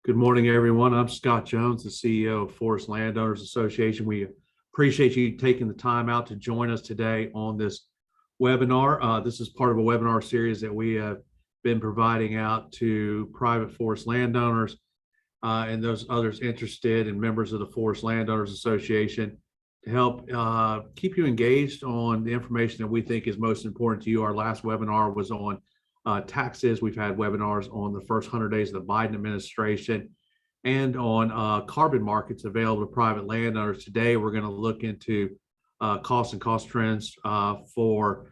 Good morning, everyone. I'm Scott Jones, the CEO of Forest Landowners Association. We appreciate you taking the time out to join us today on this webinar. This is part of a webinar series that we have been providing out to private forest landowners and those others interested and members of the Forest Landowners Association to help keep you engaged on the information that we think is most important to you. Our last webinar was on taxes. We've had webinars on the first 100 days of the Biden administration and on carbon markets available to private landowners. Today, we're going to look into cost and cost trends for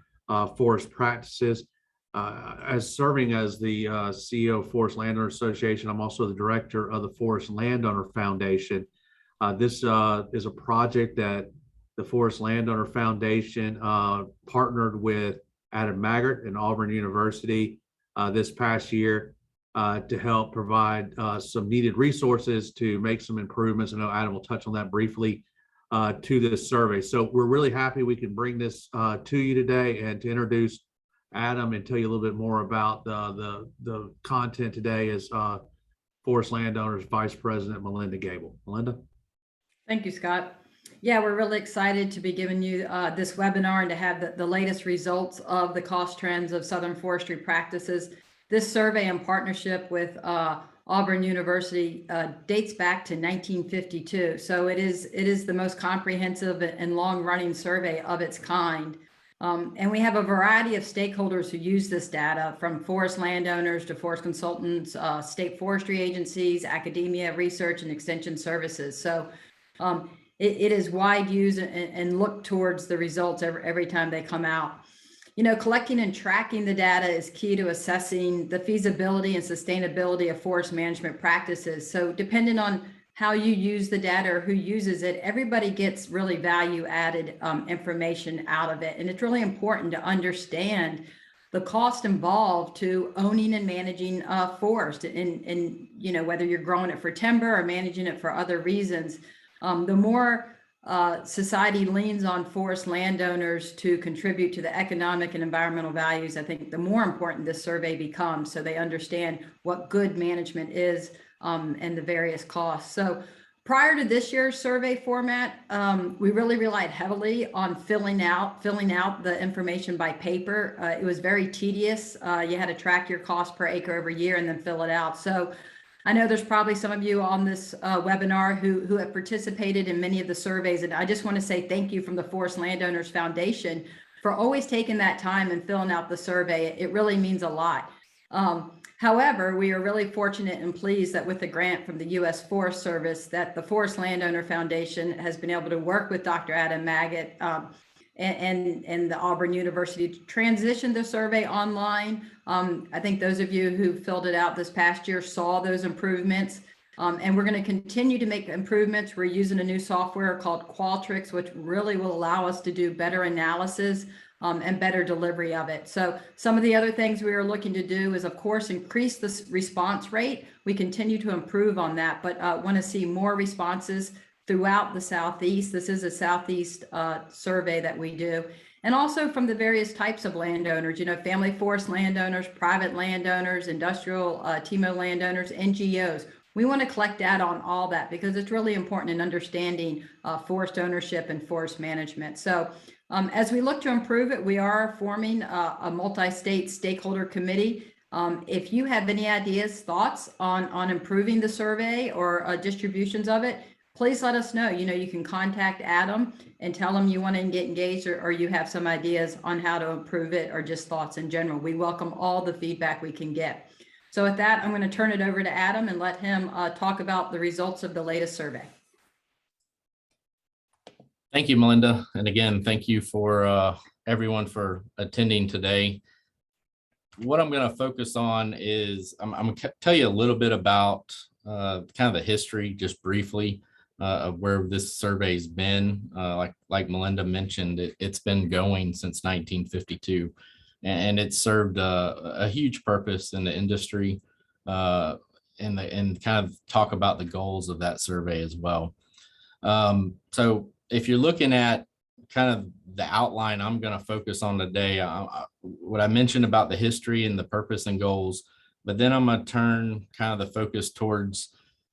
forest practices. As serving as the CEO of Forest Landowner Association, I'm also the director of the Forest Landowner Foundation. This is a project that the Forest Landowner Foundation partnered with Adam Maggart and Auburn University this past year to help provide some needed resources to make some improvements. I know Adam will touch on that briefly to this survey. So we're really happy we can bring this to you today and to introduce Adam and tell you a little bit more about the content today is Forest Landowners Vice President Melinda Gable. Melinda? Thank you, Scott. Yeah, we're really excited to be giving you this webinar and to have the latest results of the cost trends of Southern forestry practices. This survey in partnership with Auburn University dates back to 1952. So it is the most comprehensive and long-running survey of its kind. And we have a variety of stakeholders who use this data, from forest landowners to forest consultants, state forestry agencies, academia, research, and extension services. So it is wide use and look towards the results every time they come out. You know, collecting and tracking the data is key to assessing the feasibility and sustainability of forest management practices. So depending on how you use the data or who uses it, everybody gets really value added information out of it. And it's really important to understand the cost involved to owning and managing a forest, and you know, whether you're growing it for timber or managing it for other reasons. The more society leans on forest landowners to contribute to the economic and environmental values, I think the more important this survey becomes, so they understand what good management is and the various costs. So prior to this year's survey format, we really relied heavily on filling out the information by paper. It was very tedious. You had to track your cost per acre every year and then fill it out. So I know there's probably some of you on this webinar who have participated in many of the surveys, and I just want to say thank you from the Forest Landowners Foundation for always taking that time and filling out the survey. It really means a lot. However, we are really fortunate and pleased that with the grant from the U.S. Forest Service, that the Forest Landowner Foundation has been able to work with Dr. Adam Maggart and the Auburn University to transition the survey online. I think those of you who filled it out this past year saw those improvements. And we're going to continue to make improvements. We're using a new software called Qualtrics, which really will allow us to do better analysis and better delivery of it. So some of the other things we are looking to do is, of course, increase the response rate. We continue to improve on that, but want to see more responses throughout the Southeast. This is a Southeast survey that we do. And also from the various types of landowners, you know, family forest landowners, private landowners, industrial TIMO landowners, NGOs. We want to collect data on all that because it's really important in understanding forest ownership and forest management. So as we look to improve it, we are forming a multi-state stakeholder committee. If you have any ideas, thoughts on improving the survey or distributions of it, please let us know. You know, you can contact Adam and tell him you want to get engaged, or you have some ideas on how to improve it, or just thoughts in general. We welcome all the feedback we can get. So with that, I'm going to turn it over to Adam and let him talk about the results of the latest survey. Thank you, Melinda. And again, thank you for everyone for attending today. What I'm going to focus on is I'm going to tell you a little bit about kind of the history, just briefly, of where this survey's been. Like Melinda mentioned, it's been going since 1952, and it served a huge purpose in the industry, and kind of talk about the goals of that survey as well. So if you're looking at kind of the outline I'm going to focus on today, what I mentioned about the history and the purpose and goals, but then I'm going to turn kind of the focus towards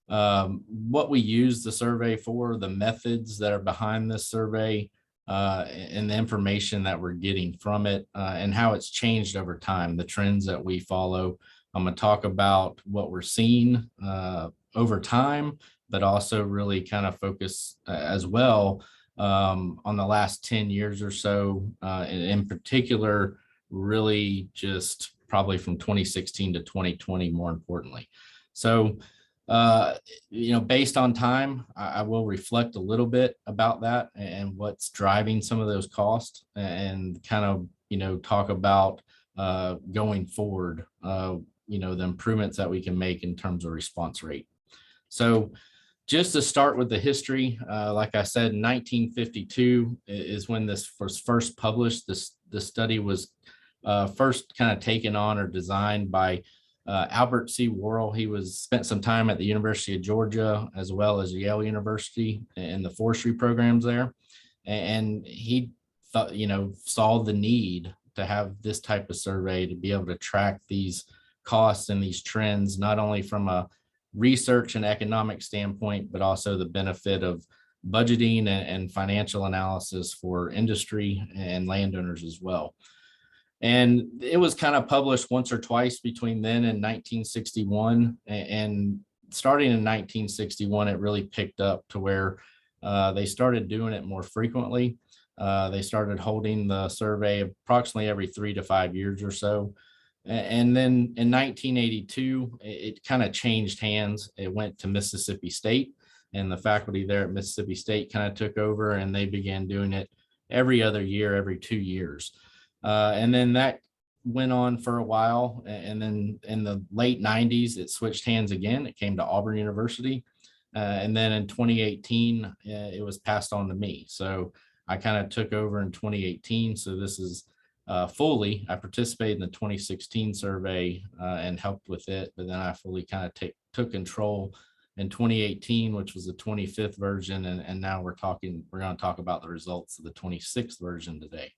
what we use the survey for, the methods that are behind this survey, and the information that we're getting from it, and how it's changed over time, the trends that we follow. I'm going to talk about what we're seeing over time, but also really kind of focus as well on the last 10 years or so, and in particular, really just probably from 2016 to 2020, more importantly. So, based on time, I will reflect a little bit about that and what's driving some of those costs, and kind of, talk about going forward, the improvements that we can make in terms of response rate. So just to start with the history, like I said, in 1952 is when this was first published. This study was first kind of taken on or designed by Albert C. Worrell. He spent some time at the University of Georgia as well as Yale University in the forestry programs there. And he thought, saw the need to have this type of survey to be able to track these costs and these trends, not only from a research and economic standpoint, but also the benefit of budgeting and financial analysis for industry and landowners as well. And it was kind of published once or twice between then and 1961. And starting in 1961, it really picked up to where they started doing it more frequently. They started holding the survey approximately every 3 to 5 years or so. And then in 1982, it kind of changed hands. It went to Mississippi State, and the faculty there at Mississippi State kind of took over, and they began doing it every other year, every 2 years. And then that went on for a while. And then in the late 90s, it switched hands again. It came to Auburn University. And then in 2018, it was passed on to me. So I kind of took over in 2018. So this is fully, I participated in the 2016 survey and helped with it, but then I fully kind of took control in 2018, which was the 25th version. And now we're going to talk about the results of the 26th version today.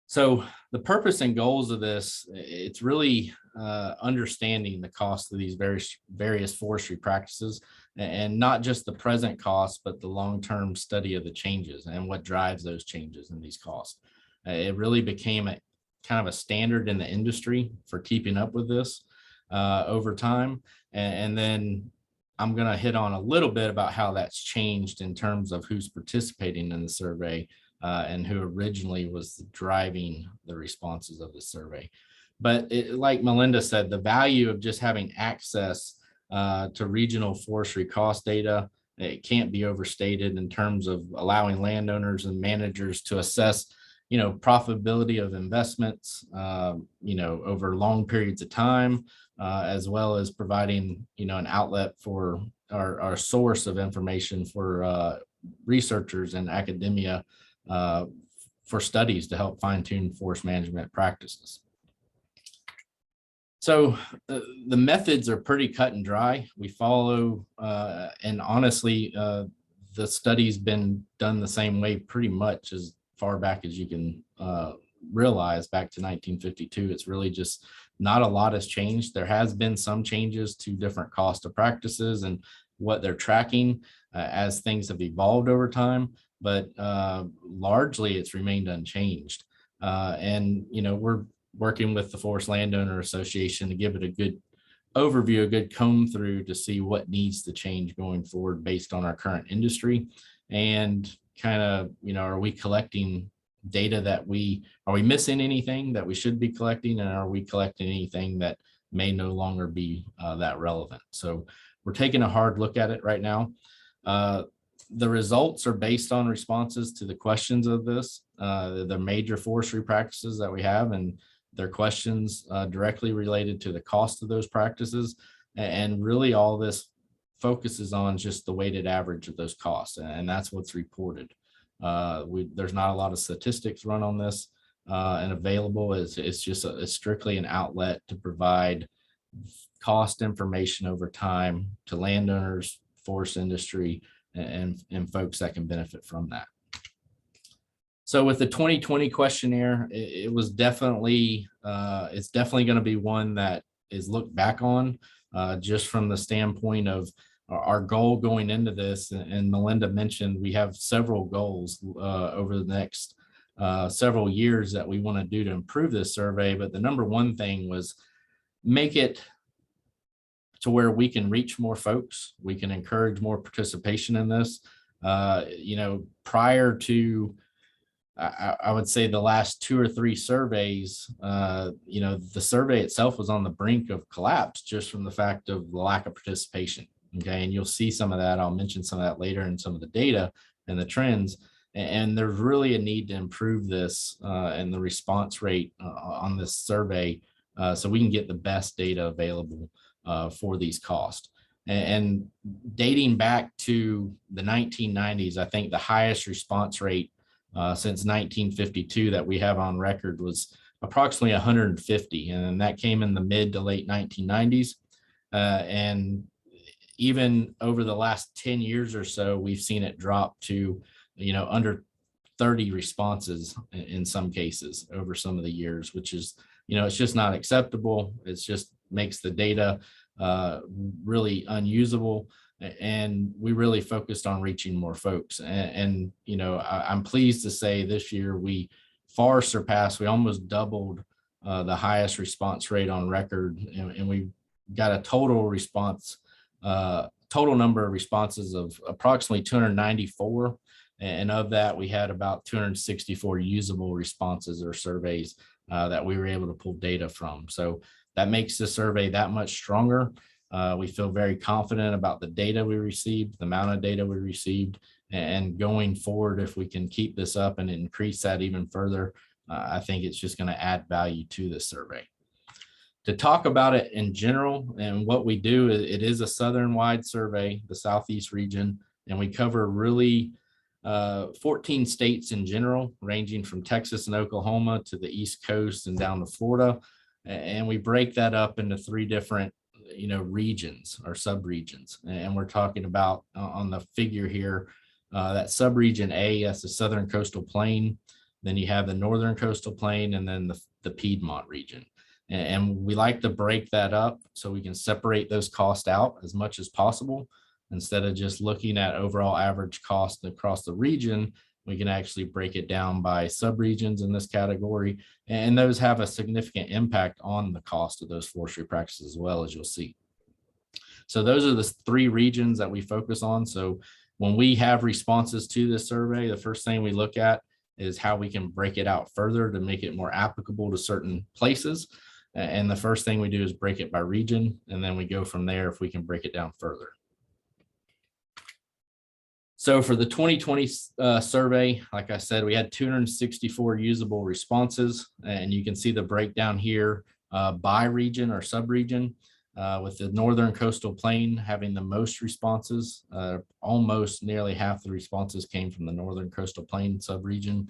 So the purpose and goals of this, it's really understanding the cost of these various forestry practices, and not just the present costs, but the long-term study of the changes and what drives those changes in these costs. It really became a kind of a standard in the industry for keeping up with this over time. And then I'm going to hit on a little bit about how that's changed in terms of who's participating in the survey and who originally was driving the responses of the survey. But like Melinda said, the value of just having access to regional forestry cost data, it can't be overstated in terms of allowing landowners and managers to assess profitability of investments, over long periods of time, as well as providing, an outlet for our source of information for researchers and academia for studies to help fine tune forest management practices. So the methods are pretty cut and dry. We follow, and honestly, the study's been done the same way pretty much as far back as you can realize, back to 1952. It's really just not a lot has changed. There has been some changes to different cost of practices and what they're tracking as things have evolved over time, but largely it's remained unchanged. And we're working with the Forest Landowner Association to give it a good overview, a good comb through to see what needs to change going forward based on our current industry, and kind of, are we collecting data are we missing anything that we should be collecting, and are we collecting anything that may no longer be that relevant? So we're taking a hard look at it right now. The results are based on responses to the questions of this, the major forestry practices that we have, and their questions directly related to the cost of those practices. And really all this focuses on just the weighted average of those costs, and that's what's reported. There's not a lot of statistics run on this and available. It's just it's strictly an outlet to provide cost information over time to landowners, forest industry, and folks that can benefit from that. So with the 2020 questionnaire, it was definitely, it's definitely going to be one that is looked back on just from the standpoint of our goal going into this. And Melinda mentioned we have several goals over the next several years that we want to do to improve this survey. But the number one thing was make it to where we can reach more folks. We can encourage more participation in this. Prior to, I would say the last 2 or 3 surveys, the survey itself was on the brink of collapse just from the fact of the lack of participation. Okay. And you'll see some of that. I'll mention some of that later in some of the data and the trends. And there's really a need to improve this and the response rate on this survey so we can get the best data available for these costs. And dating back to the 1990s, I think the highest response rate since 1952 that we have on record was approximately 150. And that came in the mid to late 1990s. And even over the last 10 years or so, we've seen it drop to, under 30 responses in some cases over some of the years, which is, it's just not acceptable. It's just makes the data really unusable. And we really focused on reaching more folks. And I'm pleased to say this year we far surpassed, we almost doubled the highest response rate on record. And we got a total number of responses of approximately 294. And of that, we had about 264 usable responses or surveys that we were able to pull data from. So that makes the survey that much stronger. We feel very confident about the data we received, the amount of data we received, and going forward, if we can keep this up and increase that even further, I think it's just going to add value to this survey. To talk about it in general and what we do, it is a Southern-wide survey, the Southeast region, and we cover really 14 states in general, ranging from Texas and Oklahoma to the East Coast and down to Florida. And we break that up into 3 different, regions or subregions. And we're talking about on the figure here, that subregion A, that's the Southern Coastal Plain. Then you have the Northern Coastal Plain and then the Piedmont region. And we like to break that up so we can separate those costs out as much as possible. Instead of just looking at overall average cost across the region, we can actually break it down by subregions in this category. And those have a significant impact on the cost of those forestry practices as well, as you'll see. So those are the 3 regions that we focus on. So when we have responses to this survey, the first thing we look at is how we can break it out further to make it more applicable to certain places. And the first thing we do is break it by region, and then we go from there if we can break it down further. So for the 2020 survey, like I said, we had 264 usable responses, and you can see the breakdown here by region or subregion, with the Northern Coastal Plain having the most responses. Almost nearly half the responses came from the Northern Coastal Plain subregion.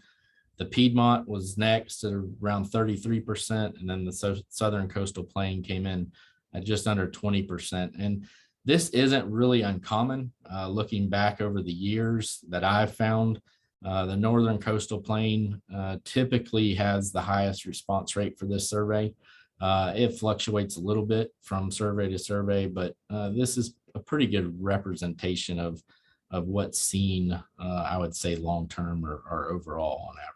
The Piedmont was next at around 33%, and then the Southern Coastal Plain came in at just under 20%. And this isn't really uncommon. Looking back over the years that I've found, the Northern Coastal Plain typically has the highest response rate for this survey. It fluctuates a little bit from survey to survey, but this is a pretty good representation of what's seen, I would say, long-term or overall on average.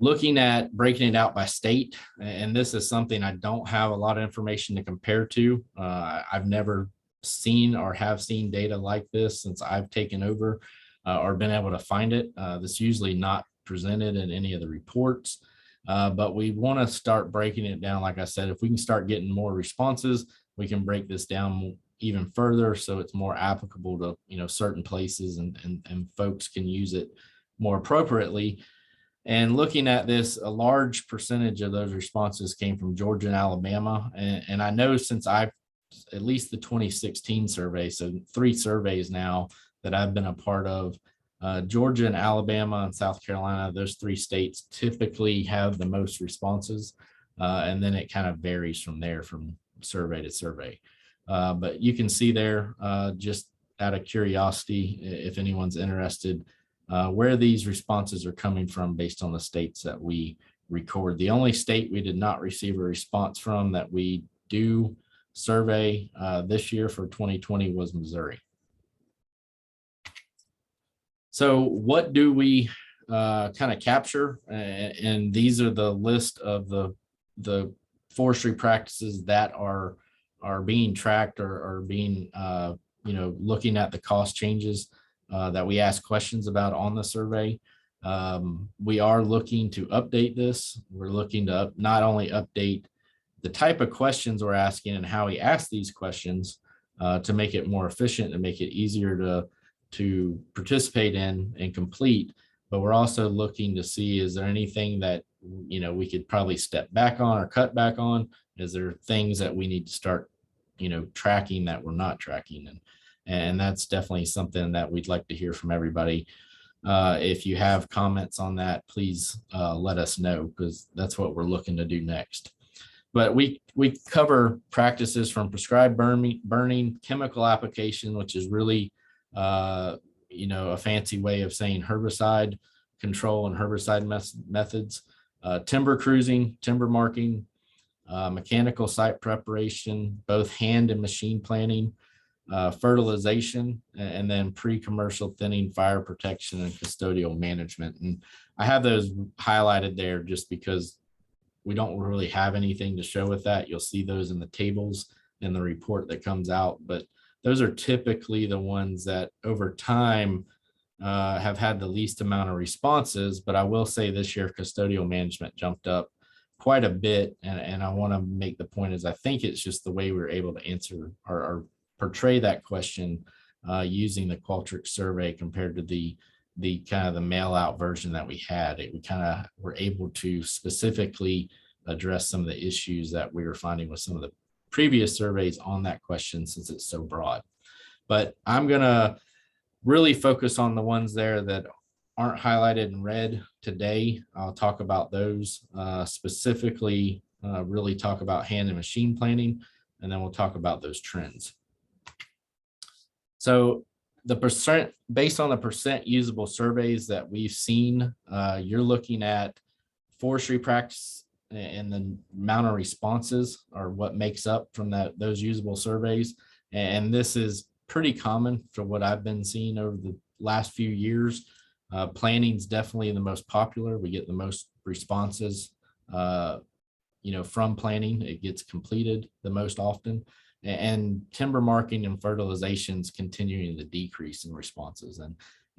Looking at breaking it out by state, and this is something I don't have a lot of information to compare to. I've never seen or have seen data like this since I've taken over or been able to find it. This is usually not presented in any of the reports, but we want to start breaking it down. Like I said, if we can start getting more responses, we can break this down even further so it's more applicable to certain places and folks can use it more appropriately. And looking at this, a large percentage of those responses came from Georgia and Alabama. And I know since I've at least the 2016 survey, so 3 surveys now that I've been a part of, Georgia and Alabama and South Carolina, those 3 states typically have the most responses. And then it kind of varies from there from survey to survey. But you can see there, just out of curiosity, if anyone's interested, where these responses are coming from based on the states that we record. The only state we did not receive a response from that we do survey this year for 2020 was Missouri. So what do we kind of capture? And these are the list of the forestry practices that are being tracked or are being, looking at the cost changes that we ask questions about on the survey. We are looking to update this. We're looking to not only update the type of questions we're asking and how we ask these questions to make it more efficient and make it easier to participate in and complete, but we're also looking to see, is there anything that, we could probably step back on or cut back on? Is there things that we need to start, tracking that we're not tracking? And that's definitely something that we'd like to hear from everybody. If you have comments on that, please let us know, because that's what we're looking to do next. But we cover practices from prescribed burning, chemical application, which is really a fancy way of saying herbicide control and herbicide methods, timber cruising, timber marking, mechanical site preparation, both hand and machine planning, fertilization, and then pre-commercial thinning, fire protection, and custodial management. And I have those highlighted there just because we don't really have anything to show with that. You'll see those in the tables in the report that comes out, but those are typically the ones that over time have had the least amount of responses. But I will say this year, custodial management jumped up quite a bit. And I want to make the point is I think it's just the way we were able to answer or portray that question using the Qualtrics survey compared to the kind of the mail out version that we had. We kind of were able to specifically address some of the issues that we were finding with some of the previous surveys on that question, since it's so broad. But I'm going to really focus on the ones there that aren't highlighted in red today. I'll talk about those specifically, really talk about hand and machine planning, and then we'll talk about those trends. So the percent, based on the percent usable surveys that we've seen, you're looking at forestry practice and the amount of responses are what makes up from those usable surveys. And this is pretty common for what I've been seeing over the last few years. Planning is definitely the most popular. We get the most responses, from planning. It gets completed the most often. And timber marking and fertilizations continuing to decrease in responses.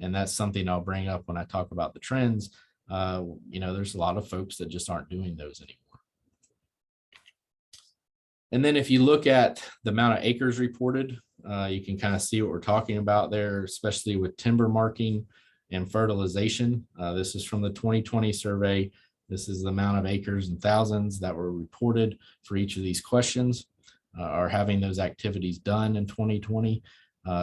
And that's something I'll bring up when I talk about the trends. There's a lot of folks that just aren't doing those anymore. And then if you look at the amount of acres reported, you can kind of see what we're talking about there, especially with timber marking and fertilization. This is from the 2020 survey. This is the amount of acres and thousands that were reported for each of these questions, are having those activities done in 2020.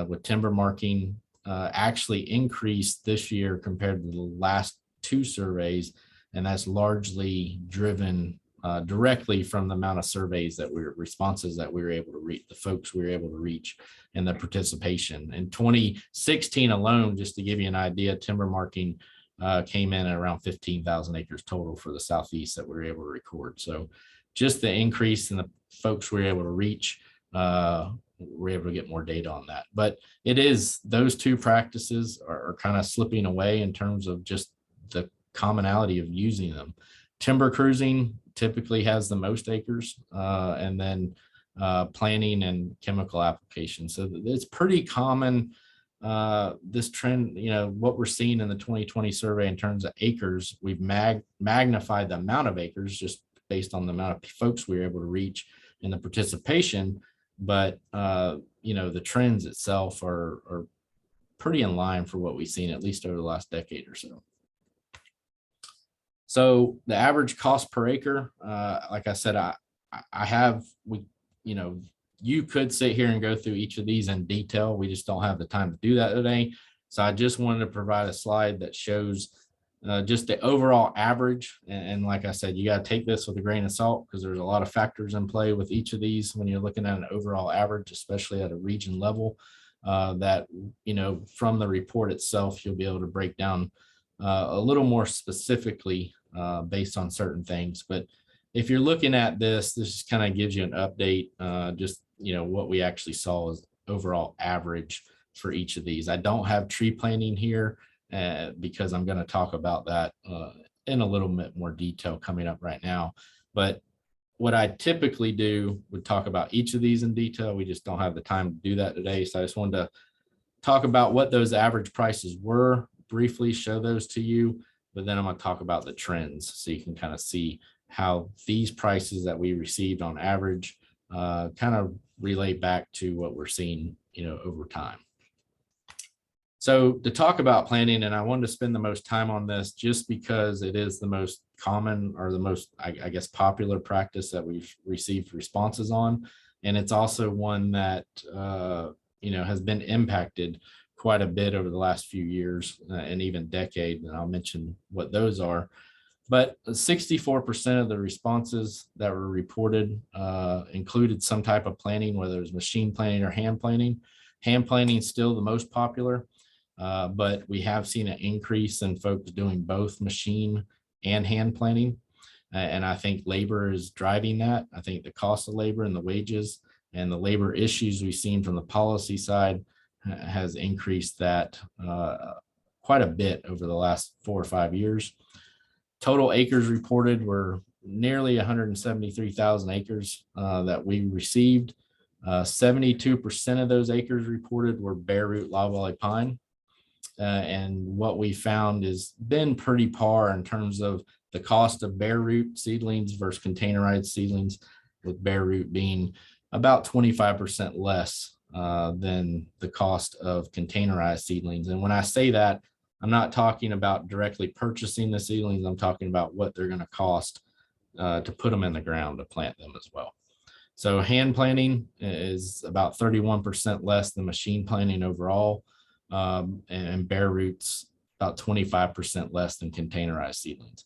With timber marking actually increased this year compared to the last two surveys, and that's largely driven directly from the amount of responses that we were able to reach, the folks we were able to reach, and the participation. In 2016 alone, just to give you an idea, timber marking came in at around 15,000 acres total for the Southeast that we were able to record. So just the increase in the folks we were able to reach, we're able to get more data on that. But it is, those two practices are kind of slipping away in terms of just the commonality of using them. Timber cruising typically has the most acres, and then planning and chemical application. So it's pretty common, this trend, what we're seeing in the 2020 survey in terms of acres. We've magnified the amount of acres just based on the amount of folks we were able to reach in the participation. But, the trends itself are pretty in line for what we've seen, at least over the last decade or so. So the average cost per acre, like I said, you could sit here and go through each of these in detail. We just don't have the time to do that today. So I just wanted to provide a slide that shows just the overall average. And like I said, you got to take this with a grain of salt, because there's a lot of factors in play with each of these when you're looking at an overall average, especially at a region level, that, from the report itself, you'll be able to break down a little more specifically based on certain things. But if you're looking at this just kind of gives you an update, just, what we actually saw is overall average for each of these. I don't have tree planting here because I'm going to talk about that in a little bit more detail coming up right now. But what I typically do would talk about each of these in detail. We just don't have the time to do that today. So I just wanted to talk about what those average prices were, briefly show those to you, but then I'm going to talk about the trends so you can kind of see how these prices that we received on average kind of relate back to what we're seeing, over time. So to talk about planning, and I wanted to spend the most time on this just because it is the most common or the most, I guess, popular practice that we've received responses on. And it's also one that, has been impacted quite a bit over the last few years and even decade. And I'll mention what those are. But 64% of the responses that were reported included some type of planning, whether it was machine planning or hand planning. Hand planning is still the most popular, but we have seen an increase in folks doing both machine and hand planning. And I think labor is driving that. I think the cost of labor and the wages and the labor issues we've seen from the policy side has increased that quite a bit over the last 4 or 5 years. Total acres reported were nearly 173,000 acres that we received. 72% of those acres reported were bare root loblolly pine. And what we found has been pretty par in terms of the cost of bare root seedlings versus containerized seedlings, with bare root being about 25% less than the cost of containerized seedlings. And when I say that, I'm not talking about directly purchasing the seedlings. I'm talking about what they're going to cost to put them in the ground to plant them as well. So hand planting is about 31% less than machine planting overall. And bare roots about 25% less than containerized seedlings.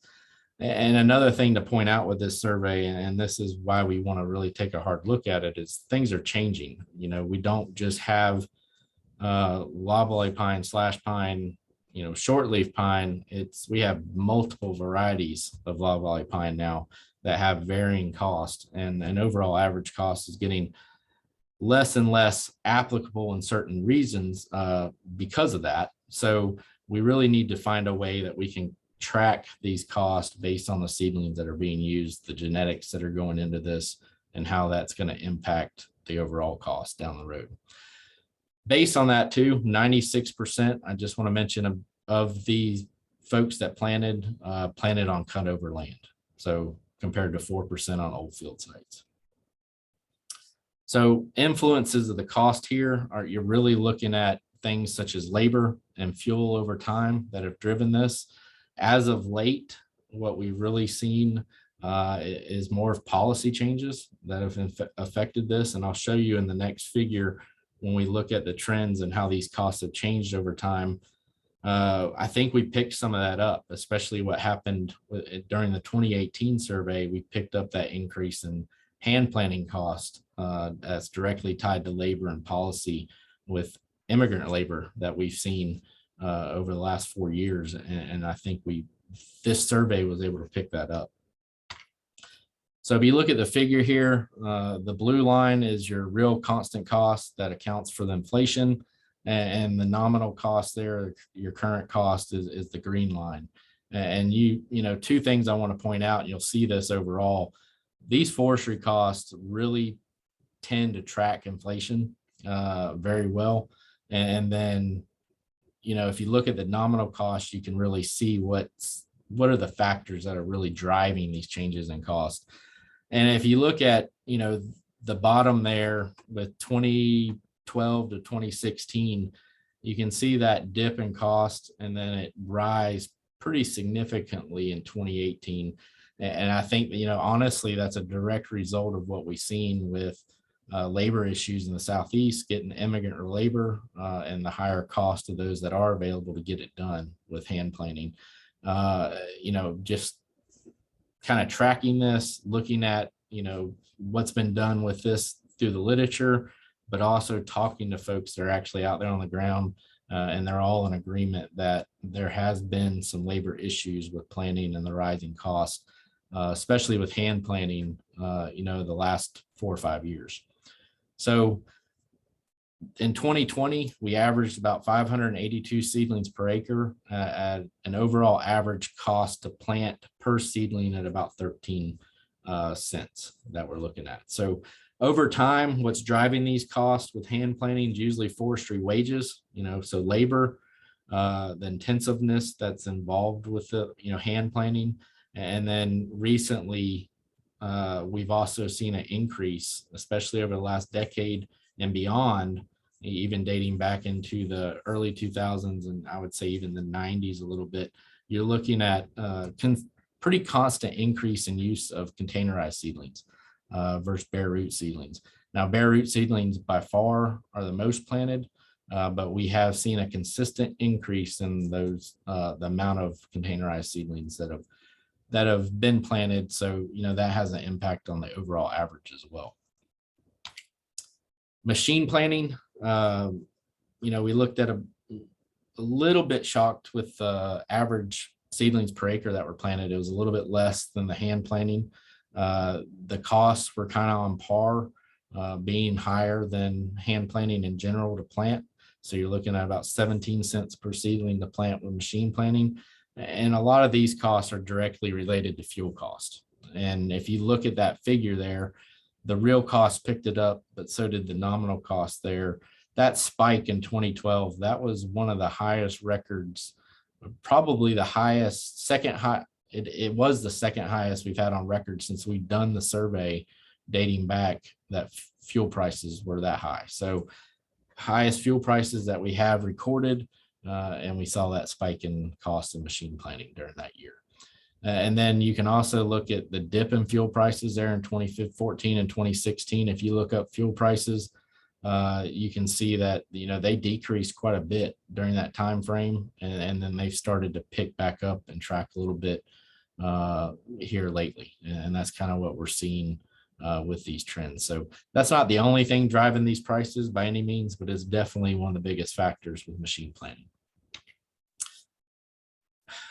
And another thing to point out with this survey, and this is why we want to really take a hard look at it, is things are changing. We don't just have loblolly pine, slash pine, shortleaf pine. We have multiple varieties of loblolly pine now that have varying cost, and an overall average cost is getting less and less applicable in certain regions because of that. So we really need to find a way that we can track these costs based on the seedlings that are being used, the genetics that are going into this, and how that's going to impact the overall cost down the road. Based on that too, 96%, I just want to mention, of the folks that planted on cut over land. So compared to 4% on old field sites. So influences of the cost here are, you're really looking at things such as labor and fuel over time that have driven this. As of late, what we've really seen is more of policy changes that have affected this. And I'll show you in the next figure when we look at the trends and how these costs have changed over time. I think we picked some of that up, especially what happened during the 2018 survey. We picked up that increase in hand planting cost that's directly tied to labor and policy with immigrant labor that we've seen over the last 4 years. And I think this survey was able to pick that up. So if you look at the figure here, the blue line is your real constant cost that accounts for the inflation, and the nominal cost there, your current cost, is the green line. And two things I want to point out, and you'll see this overall, these forestry costs really tend to track inflation very well. And then, if you look at the nominal cost, you can really see what are the factors that are really driving these changes in cost. And if you look at, the bottom there with 2012 to 2016, you can see that dip in cost, and then it rise pretty significantly in 2018. And I think, honestly, that's a direct result of what we've seen with labor issues in the Southeast, getting immigrant labor and the higher cost of those that are available to get it done with hand planting. Just kind of tracking this, looking at, what's been done with this through the literature, but also talking to folks that are actually out there on the ground and they're all in agreement that there has been some labor issues with planting and the rising cost, especially with hand planting, the last 4 or 5 years. So in 2020, we averaged about 582 seedlings per acre at an overall average cost to plant per seedling at about 13 cents that we're looking at. So over time, what's driving these costs with hand planting is usually forestry wages, so labor, the intensiveness that's involved with the, hand planting. And then recently, we've also seen an increase, especially over the last decade and beyond, even dating back into the early 2000s, and I would say even the 90s a little bit. You're looking at pretty constant increase in use of containerized seedlings versus bare root seedlings. Now, bare root seedlings by far are the most planted, but we have seen a consistent increase in those the amount of containerized seedlings that have been planted. So, that has an impact on the overall average as well. Machine planting, we looked at a little bit shocked with the average seedlings per acre that were planted. It was a little bit less than the hand planting. The costs were kind of on par, being higher than hand planting in general to plant. So you're looking at about 17 cents per seedling to plant with machine planting. And a lot of these costs are directly related to fuel cost. And if you look at that figure there, the real cost picked it up, but so did the nominal cost there. That spike in 2012, that was one of the highest records, probably the highest, second high. It was the second highest we've had on record since we've done the survey dating back that fuel prices were that high. So highest fuel prices that we have recorded, and we saw that spike in cost of machine planting during that year. And then you can also look at the dip in fuel prices there in 2014 and 2016. If you look up fuel prices, you can see that they decreased quite a bit during that time frame, and then they've started to pick back up and track a little bit here lately. And that's kind of what we're seeing with these trends. So that's not the only thing driving these prices by any means, but it's definitely one of the biggest factors with machine planting.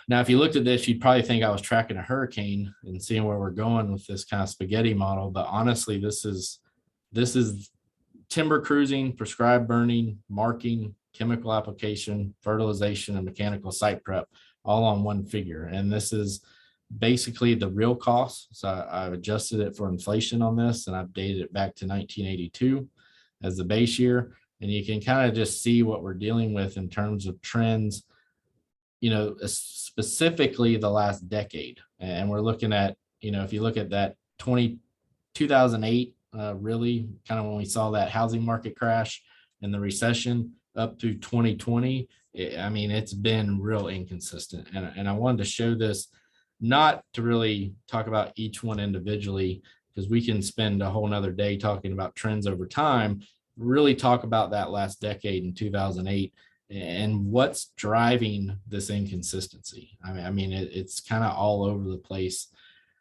Now, if you looked at this, you'd probably think I was tracking a hurricane and seeing where we're going with this kind of spaghetti model. But honestly, this is timber cruising, prescribed burning, marking, chemical application, fertilization, and mechanical site prep all on one figure. And this is basically the real cost. So I've adjusted it for inflation on this, and I've dated it back to 1982 as the base year. And you can kind of just see what we're dealing with in terms of trends, specifically the last decade. And we're looking at, if you look at that 2008, really kind of when we saw that housing market crash and the recession up to 2020, it's been real inconsistent. And I wanted to show this, not to really talk about each one individually, because we can spend a whole nother day talking about trends over time, really talk about that last decade in 2008 and what's driving this inconsistency. It's kind of all over the place,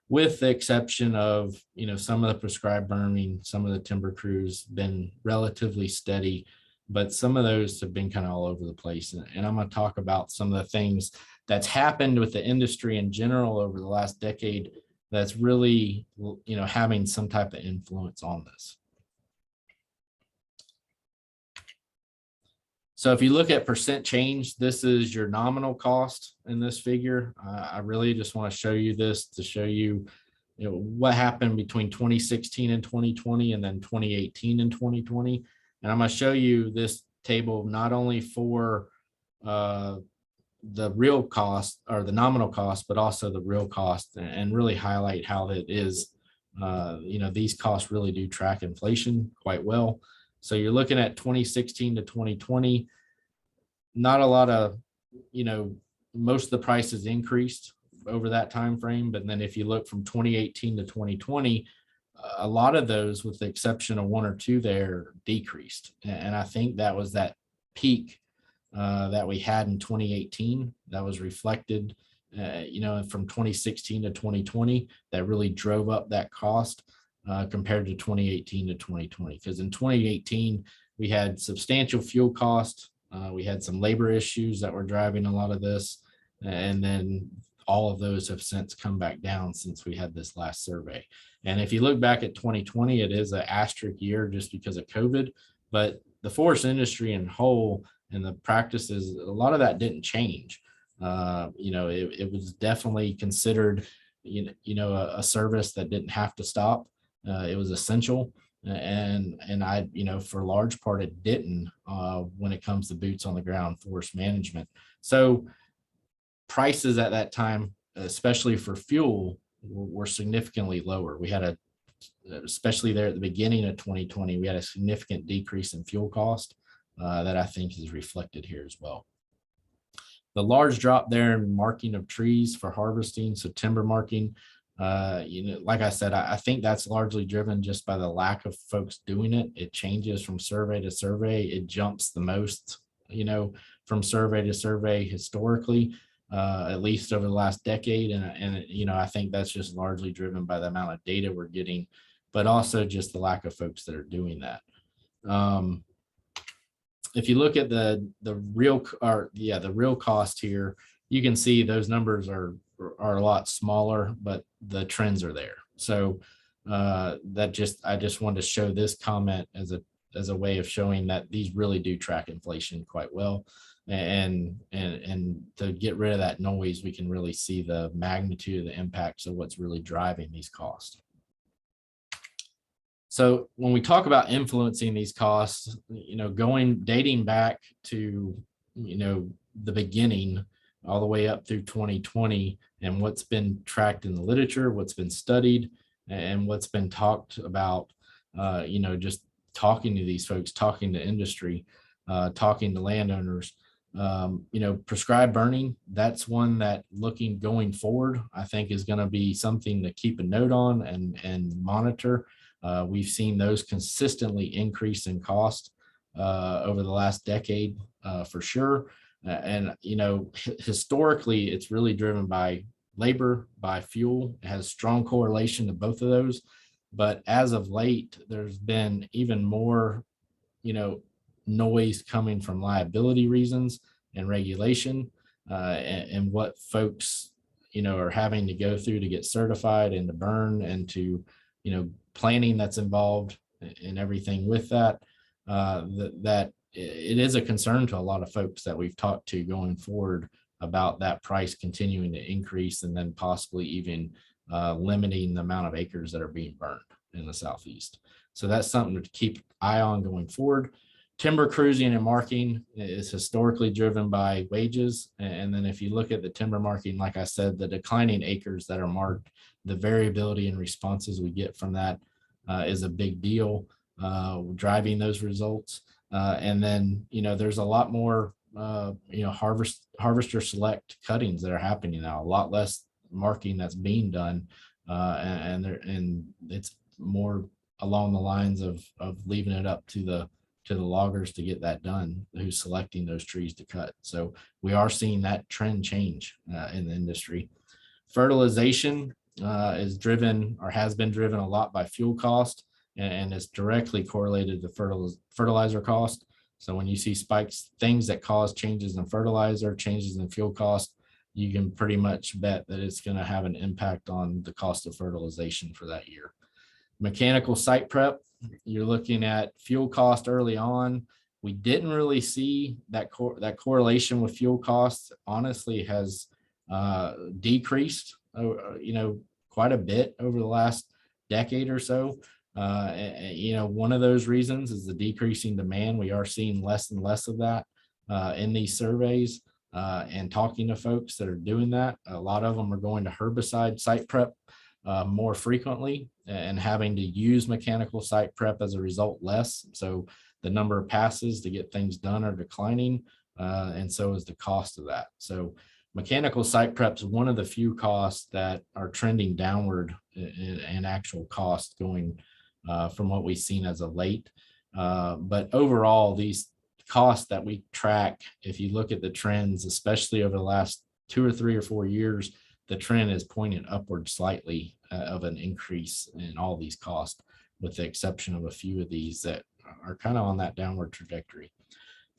with the exception of, some of the prescribed burning, some of the timber crews been relatively steady, but some of those have been kind of all over the place. And I'm going to talk about some of the things that's happened with the industry in general over the last decade that's really, having some type of influence on this. So if you look at percent change, this is your nominal cost in this figure. I really just want to show you this to show you, what happened between 2016 and 2020, and then 2018 and 2020. And I'm going to show you this table not only for the real cost or the nominal cost, but also the real cost, and really highlight how it is, these costs really do track inflation quite well. So you're looking at 2016 to 2020, not a lot of, most of the prices increased over that time frame. But then if you look from 2018 to 2020, a lot of those, with the exception of one or two there, decreased. And I think that was that peak that we had in 2018 that was reflected, from 2016 to 2020, that really drove up that cost compared to 2018 to 2020. Because in 2018, we had substantial fuel cost We had some labor issues that were driving a lot of this. And then all of those have since come back down since we had this last survey. And if you look back at 2020, it is an asterisk year just because of COVID, but the forest industry in whole and the practices, a lot of that didn't change. It was definitely considered, a service that didn't have to stop. It was essential. And I, for a large part, it didn't when it comes to boots on the ground forest management. So prices at that time, especially for fuel, were significantly lower. We had especially there at the beginning of 2020, we had a significant decrease in fuel cost that I think is reflected here as well. The large drop there in marking of trees for harvesting, so timber marking, like I said, I think that's largely driven just by the lack of folks doing it. It changes from survey to survey. It jumps the most, from survey to survey historically, at least over the last decade. And I think that's just largely driven by the amount of data we're getting, but also just the lack of folks that are doing that. If you look at the real cost here, you can see those numbers are a lot smaller, but the trends are there. So I just wanted to show this comment as a way of showing that these really do track inflation quite well. And to get rid of that noise, we can really see the magnitude of the impacts of what's really driving these costs. So when we talk about influencing these costs, dating back to, the beginning all the way up through 2020 and what's been tracked in the literature, what's been studied, and what's been talked about, just talking to these folks, talking to industry, talking to landowners, prescribed burning, that's one that going forward, I think is going to be something to keep a note on and monitor. We've seen those consistently increase in cost over the last decade for sure. And, historically, it's really driven by labor, by fuel. It has strong correlation to both of those. But as of late, there's been even more, noise coming from liability reasons and regulation and what folks, are having to go through to get certified and to burn and to, planning that's involved and everything with that, that it is a concern to a lot of folks that we've talked to going forward about that price continuing to increase and then possibly even limiting the amount of acres that are being burned in the Southeast. So that's something to keep an eye on going forward. Timber cruising and marking is historically driven by wages. And then if you look at the timber marking, like I said, the declining acres that are marked, the variability and responses we get from that is a big deal, driving those results. And then, there's a lot more, harvester select cuttings that are happening now, a lot less marking that's being done. And it's more along the lines of leaving it up to the loggers to get that done, who's selecting those trees to cut. So we are seeing that trend change in the industry. Fertilization is driven or has been driven a lot by fuel cost, and it's directly correlated to fertilizer cost. So when you see spikes, things that cause changes in fertilizer, changes in fuel cost, you can pretty much bet that it's going to have an impact on the cost of fertilization for that year. Mechanical site prep, you're looking at fuel cost early on. We didn't really see that correlation with fuel costs. Honestly, has decreased, quite a bit over the last decade or so. One of those reasons is the decreasing demand. We are seeing less and less of that in these surveys and talking to folks that are doing that. A lot of them are going to herbicide site prep more frequently and having to use mechanical site prep as a result less. So the number of passes to get things done are declining, and so is the cost of that. So mechanical site prep is one of the few costs that are trending downward in actual cost going from what we've seen as of late. But overall, these costs that we track, if you look at the trends, especially over the last 2 or 3 or 4 years, the trend is pointing upward slightly of an increase in all these costs, with the exception of a few of these that are kind of on that downward trajectory.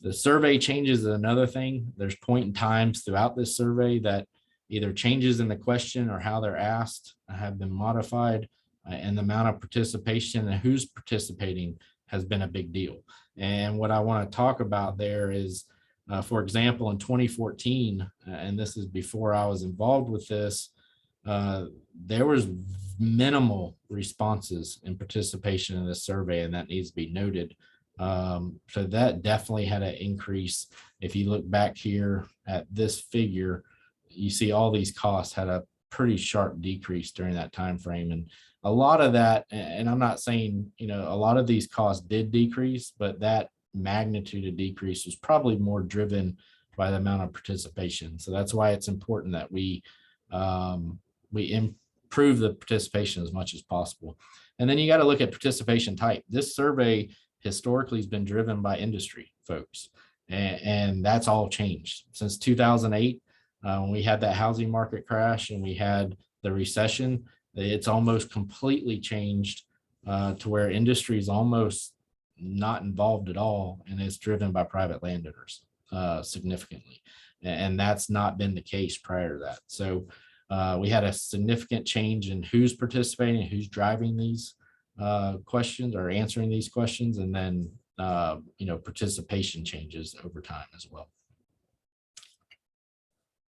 The survey changes is another thing. There's point in times throughout this survey that either changes in the question or how they're asked have been modified, and the amount of participation and who's participating has been a big deal. And what I want to talk about there is, for example, in 2014, and this is before I was involved with this, there was minimal responses and participation in this survey, and that needs to be noted. So that definitely had an increase. If you look back here at this figure, you see all these costs had a pretty sharp decrease during that time frame. And a lot of that, and I'm not saying, a lot of these costs did decrease, but that magnitude of decrease was probably more driven by the amount of participation. So that's why it's important that we improve the participation as much as possible. And then you got to look at participation type. This survey historically has been driven by industry folks, and that's all changed since 2008. When we had that housing market crash and we had the recession, it's almost completely changed to where industry is almost not involved at all, and it's driven by private landowners significantly. And that's not been the case prior to that. So we had a significant change in who's participating, who's driving these questions or answering these questions, and then participation changes over time as well.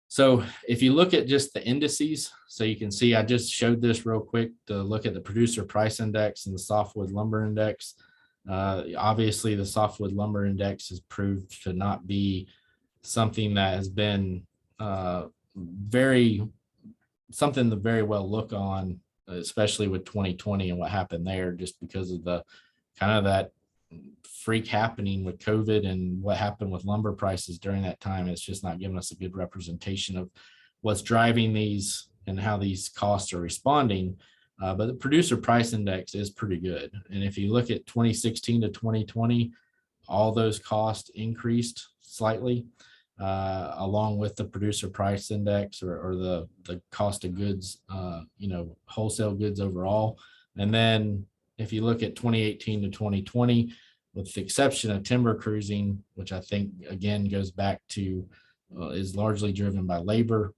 So if you look at just the indices, so you can see I just showed this real quick to look at the producer price index and the softwood lumber index. Obviously, the softwood lumber index has proved to not be something that has been something to very well look on, especially with 2020 and what happened there, just because of the kind of that freak happening with COVID and what happened with lumber prices during that time. It's just not giving us a good representation of what's driving these and how these costs are responding. But the producer price index is pretty good. And if you look at 2016 to 2020, all those costs increased slightly, along with the producer price index or the cost of goods, wholesale goods overall. And then if you look at 2018 to 2020, with the exception of timber cruising, which I think again goes back to is largely driven by labor,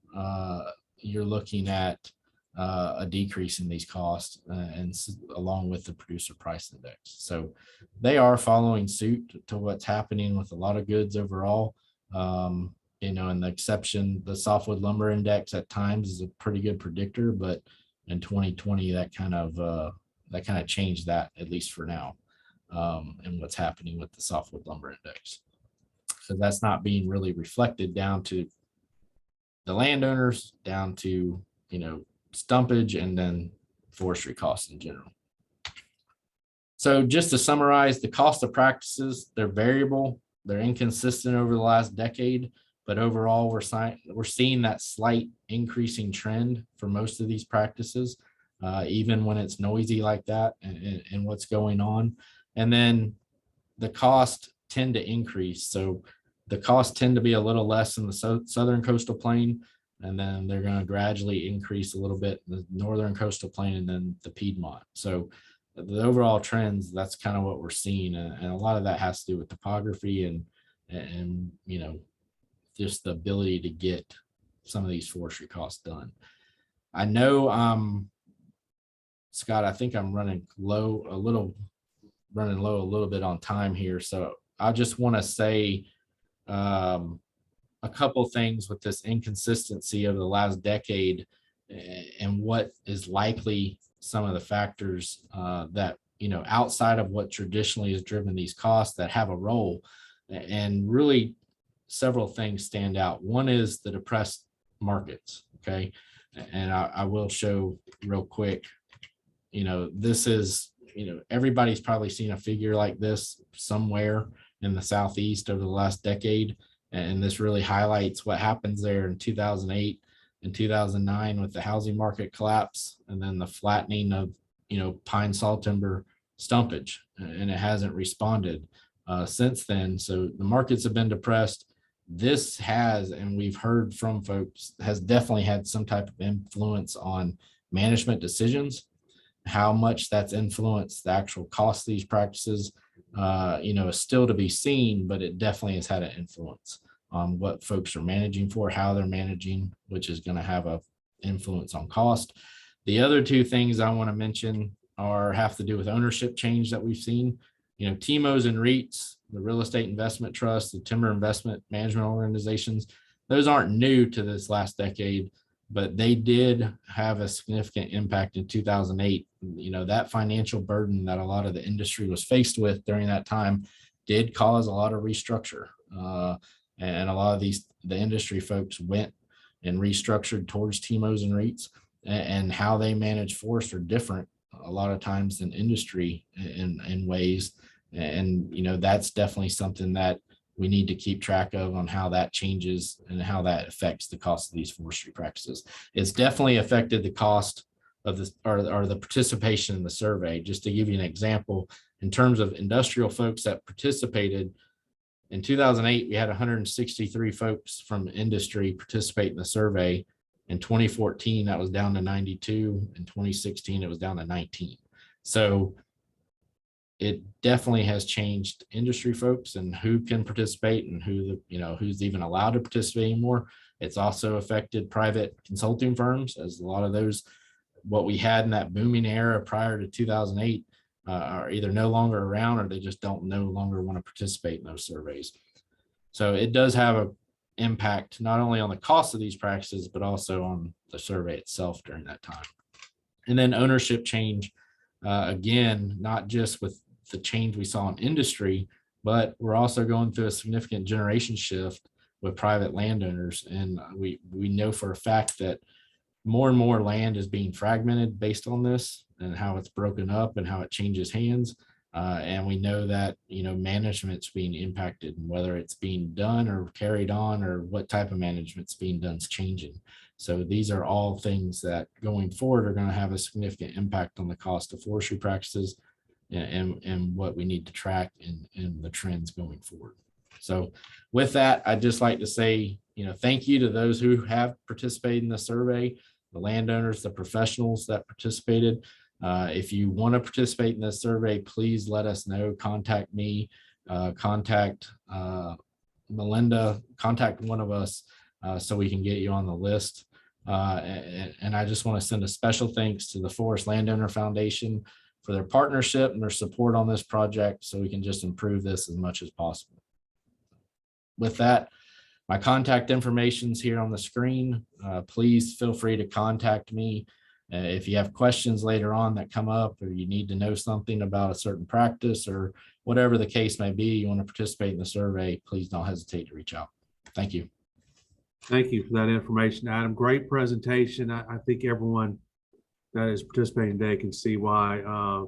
you're looking at a decrease in these costs and along with the producer price index. So they are following suit to what's happening with a lot of goods overall. And the exception, the softwood lumber index at times is a pretty good predictor, but in 2020 that kind of changed that, at least for now, and what's happening with the softwood lumber index. So that's not being really reflected down to the landowners, down to stumpage, and then forestry costs in general. So just to summarize, the cost of practices, they're variable, they're inconsistent over the last decade, but overall we're seeing that slight increasing trend for most of these practices, even when it's noisy like that and what's going on. And then the costs tend to increase. So the costs tend to be a little less in the southern coastal plain, and then they're going to gradually increase a little bit in the northern coastal plain and then the Piedmont. So the overall trends, that's kind of what we're seeing. And a lot of that has to do with topography and just the ability to get some of these forestry costs done. I know, Scott, I think I'm running low a little bit on time here. So I just want to say a couple things with this inconsistency over the last decade and what is likely some of the factors that, outside of what traditionally has driven these costs that have a role. And really several things stand out. One is the depressed markets. Okay. And I will show real quick, this is, everybody's probably seen a figure like this somewhere in the Southeast over the last decade. And this really highlights what happens there in 2008 and 2009 with the housing market collapse, and then the flattening of, pine sawtimber stumpage, and it hasn't responded since then. So the markets have been depressed. This has, and we've heard from folks, has definitely had some type of influence on management decisions, how much that's influenced the actual cost of these practices, is still to be seen, but it definitely has had an influence on what folks are managing for, how they're managing, which is going to have a influence on cost. The other two things I want to mention have to do with ownership change that we've seen. TIMOs and REITs, the real estate investment trust, the timber investment management organizations, those aren't new to this last decade, but they did have a significant impact in 2008. That financial burden that a lot of the industry was faced with during that time did cause a lot of restructure. And a lot of the industry folks went and restructured towards TIMOs and REITs, and how they manage forest are different a lot of times than industry in ways. And, that's definitely something that we need to keep track of on how that changes and how that affects the cost of these forestry practices. It's definitely affected the cost of this or the participation in the survey. Just to give you an example, in terms of industrial folks that participated, in 2008, we had 163 folks from industry participate in the survey. In 2014, that was down to 92. In 2016, it was down to 19. So it definitely has changed industry folks and who can participate and who's even allowed to participate anymore. It's also affected private consulting firms, as a lot of those, what we had in that booming era prior to 2008, are either no longer around, or they just don't no longer want to participate in those surveys. So it does have an impact not only on the cost of these practices, but also on the survey itself during that time. And then ownership change, again, not just with the change we saw in industry, but we're also going through a significant generation shift with private landowners. And we know for a fact that more and more land is being fragmented based on this and how it's broken up and how it changes hands. And we know that, management's being impacted, and whether it's being done or carried on or what type of management's being done is changing. So these are all things that going forward are going to have a significant impact on the cost of forestry practices and what we need to track and the trends going forward. So with that, I'd just like to say, thank you to those who have participated in the survey, the landowners, the professionals that participated. If you want to participate in this survey, please let us know. Contact me, contact Melinda, contact one of us so we can get you on the list. And I just want to send a special thanks to the Forest Landowner Foundation for their partnership and their support on this project, so we can just improve this as much as possible. With that, my contact information is here on the screen. Please feel free to contact me. If you have questions later on that come up, or you need to know something about a certain practice, or whatever the case may be, you want to participate in the survey, please don't hesitate to reach out. Thank you. Thank you for that information, Adam. Great presentation. I think everyone that is participating today can see why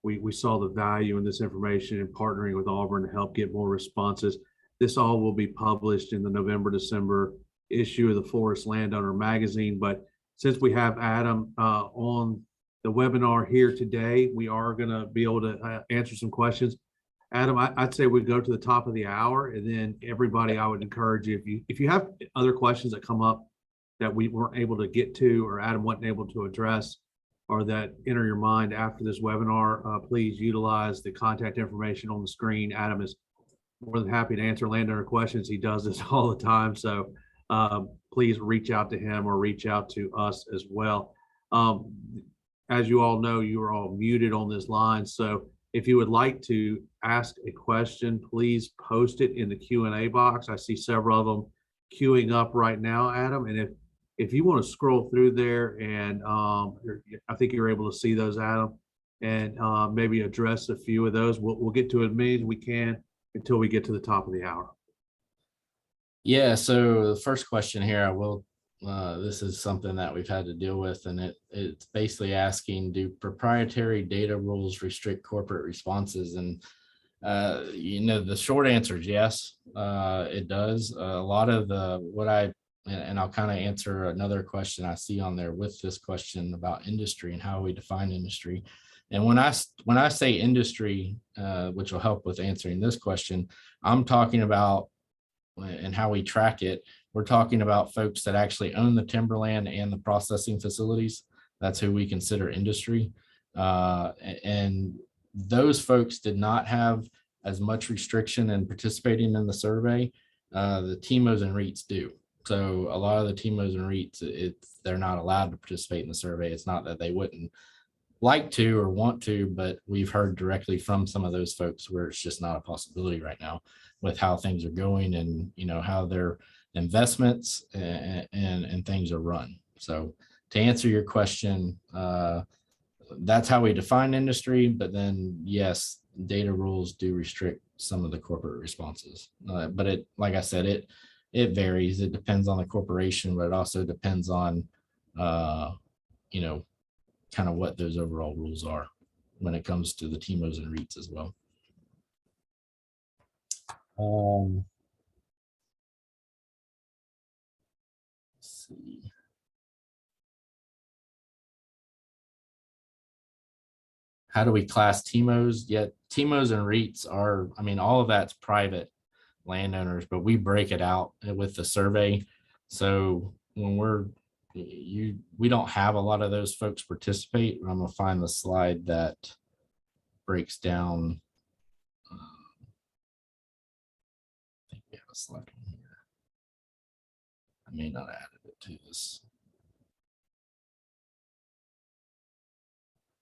we saw the value in this information and partnering with Auburn to help get more responses. This all will be published in the November-December issue of the Forest Landowner magazine. But since we have Adam on the webinar here today, we are going to be able to answer some questions. Adam, I'd say we go to the top of the hour, and then everybody, I would encourage you, if you have other questions that come up that we weren't able to get to, or Adam wasn't able to address, or that enter your mind after this webinar, please utilize the contact information on the screen. Adam is more than happy to answer landowner questions. He does this all the time. So please reach out to him or reach out to us as well. As you all know, you are all muted on this line. So if you would like to ask a question, please post it in the Q&A box. I see several of them queuing up right now, Adam. And if you want to scroll through there, and I think you're able to see those, Adam, and maybe address a few of those. We'll get to as many as we can until we get to the top of the hour. Yeah, so the first question here, this is something that we've had to deal with, and it's basically asking, do proprietary data rules restrict corporate responses? And the short answer is yes, it does. A lot of and I'll kind of answer another question I see on there with this question about industry and how we define industry. And when I say industry, which will help with answering this question, I'm talking about, and how we track it, we're talking about folks that actually own the timberland and the processing facilities. That's who we consider industry. And those folks did not have as much restriction in participating in the survey. The TMOs and REITs do. So a lot of the TMOs and REITs, they're not allowed to participate in the survey. It's not that they wouldn't like to or want to, but we've heard directly from some of those folks where it's just not a possibility right now with how things are going and, you know, how their investments and things are run. So to answer your question, that's how we define industry, but then yes, data rules do restrict some of the corporate responses. But it, like I said, it varies. It depends on the corporation, but it also depends on, you know, kind of what those overall rules are when it comes to the TMOs and REITs as well. Let's see. How do we class TMOs? Yeah, TMOs and REITs are, I mean, all of that's private landowners, but we break it out with the survey. So when we don't have a lot of those folks participate. I'm gonna find the slide that breaks down. I think we have a slide on here. I may not have added it to this.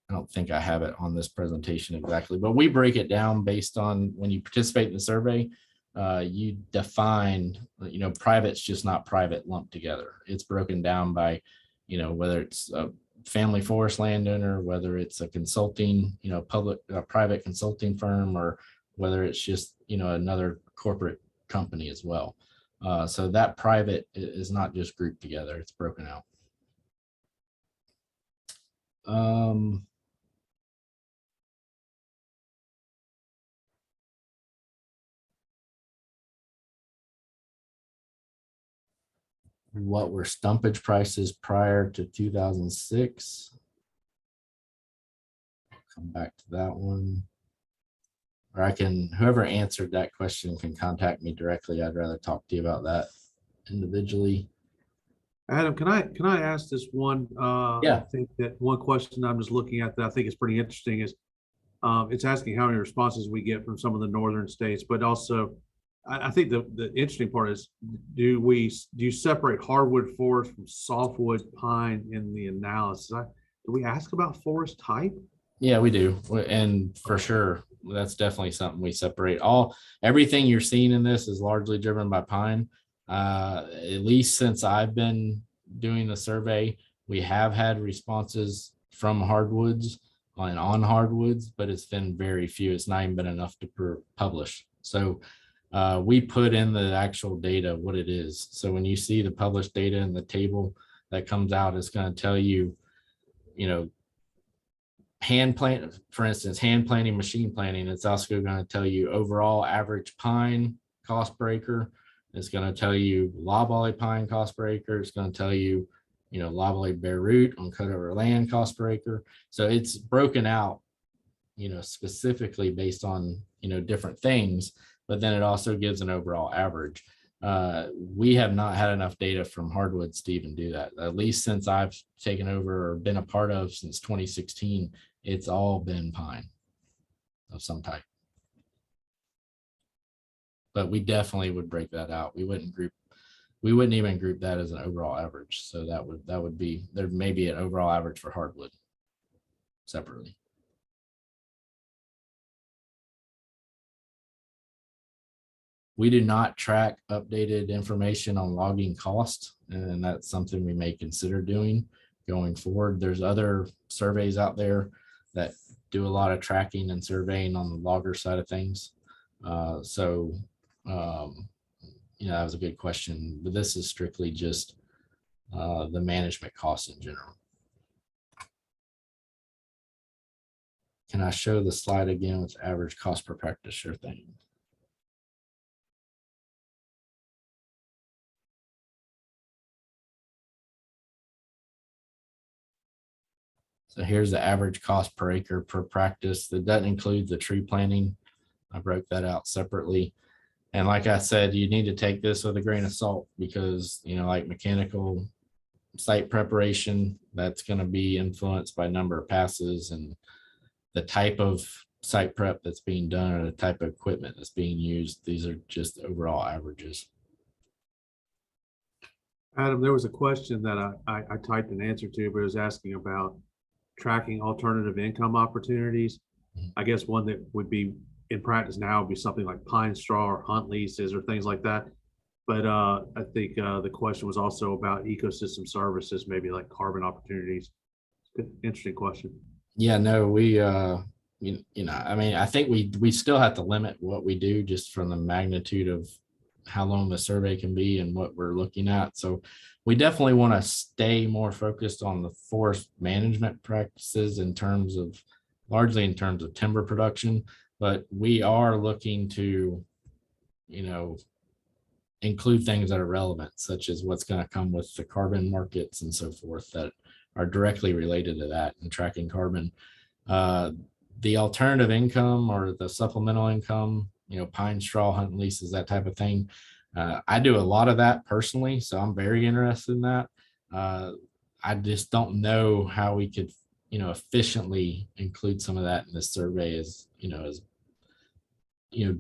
I don't think I have it on this presentation exactly, but we break it down based on when you participate in the survey, you define, you know, private's just not private lumped together. It's broken down by, you know, whether it's a family forest landowner, whether it's a consulting, you know, private consulting firm, or whether it's just, you know, another corporate company as well. So that private is not just grouped together, it's broken out. What were stumpage prices prior to 2006? Come back to that one. Or I can, whoever answered that question can contact me directly. I'd rather talk to you about that individually. Adam, can I ask this one? Yeah. I think that one question I'm just looking at that I think is pretty interesting is it's asking how many responses we get from some of the northern states, but also I think the interesting part is, do you separate hardwood forest from softwood pine in the analysis? Do we ask about forest type? Yeah, we do. And for sure, that's definitely something we separate. Everything you're seeing in this is largely driven by pine. At least since I've been doing the survey, we have had responses from hardwoods and on hardwoods, but it's been very few. It's not even been enough to publish. So we put in the actual data, what it is. So when you see the published data in the table that comes out, it's going to tell you, you know, hand plant, for instance, hand planting, machine planting. It's also going to tell you overall average pine cost per acre. It's going to tell you loblolly pine cost per acre. It's going to tell you, you know, loblolly bare root on cut over land cost per acre. So it's broken out, you know, specifically based on, you know, different things, but then it also gives an overall average. We have not had enough data from hardwoods to even do that. At least since I've taken over or been a part of since 2016, it's all been pine of some type. But we definitely would break that out. We wouldn't even group that as an overall average. So that would be, there may be an overall average for hardwood separately. We do not track updated information on logging cost, and that's something we may consider doing going forward. There's other surveys out there that do a lot of tracking and surveying on the logger side of things. You know, that was a good question, but this is strictly just the management costs in general. Can I show the slide again with average cost per practice? Sure thing. So here's the average cost per acre per practice. That doesn't include the tree planting. I broke that out separately. And like I said, you need to take this with a grain of salt because, you know, like mechanical site preparation, that's going to be influenced by number of passes and the type of site prep that's being done or the type of equipment that's being used. These are just overall averages. Adam, there was a question that I typed an answer to, but it was asking about tracking alternative income opportunities. Mhm. I guess one that would be in practice now would be something like pine straw or hunt leases or things like that. But I think the question was also about ecosystem services, maybe like carbon opportunities. Good, interesting question. Yeah, no, we, I mean, I think we still have to limit what we do just from the magnitude of how long the survey can be and what we're looking at. So we definitely want to stay more focused on the forest management practices largely in terms of timber production, but we are looking to, include things that are relevant, such as what's going to come with the carbon markets and so forth that are directly related to that and tracking carbon. The alternative income or the supplemental income, pine straw, hunt leases, that type of thing. I do a lot of that personally, so I'm very interested in that. I just don't know how we could, efficiently include some of that in this survey as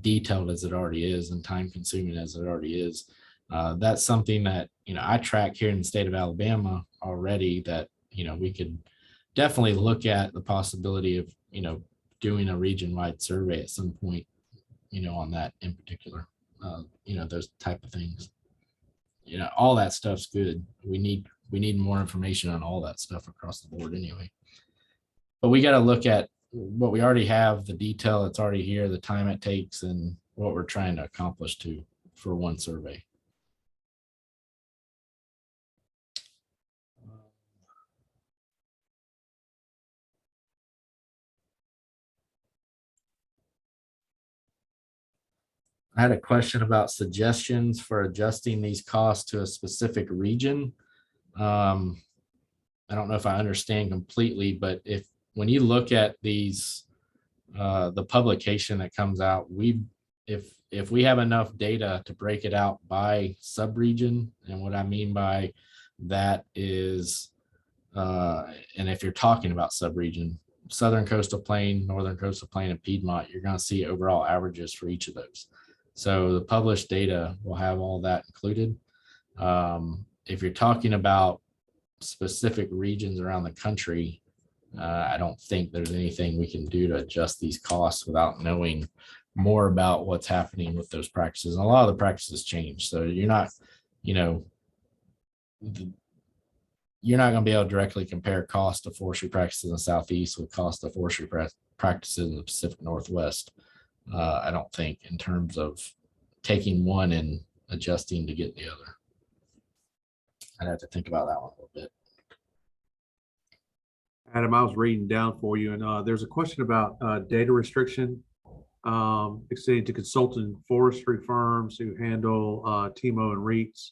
detailed as it already is and time consuming as it already is. That's something that, I track here in the state of Alabama already that, we could definitely look at the possibility of, doing a region-wide survey at some point, on that in particular, those type of things. All that stuff's good. We need more information on all that stuff across the board anyway. But we got to look at what we already have, the detail that's already here, the time it takes, and what we're trying to accomplish for one survey. I had a question about suggestions for adjusting these costs to a specific region. I don't know if I understand completely, but when you look at these, the publication that comes out, if we have enough data to break it out by subregion, and what I mean by that is, and if you're talking about subregion, Southern Coastal Plain, Northern Coastal Plain, and Piedmont, you're going to see overall averages for each of those. So the published data will have all that included. If you're talking about specific regions around the country, I don't think there's anything we can do to adjust these costs without knowing more about what's happening with those practices. And a lot of the practices change. So you're not going to be able to directly compare cost of forestry practices in the Southeast with cost of forestry practices in the Pacific Northwest. I don't think, in terms of taking one and adjusting to get the other. I'd have to think about that one a little bit. Adam, I was reading down for you, and there's a question about data restriction extending to consultant forestry firms who handle TIMO and REITs.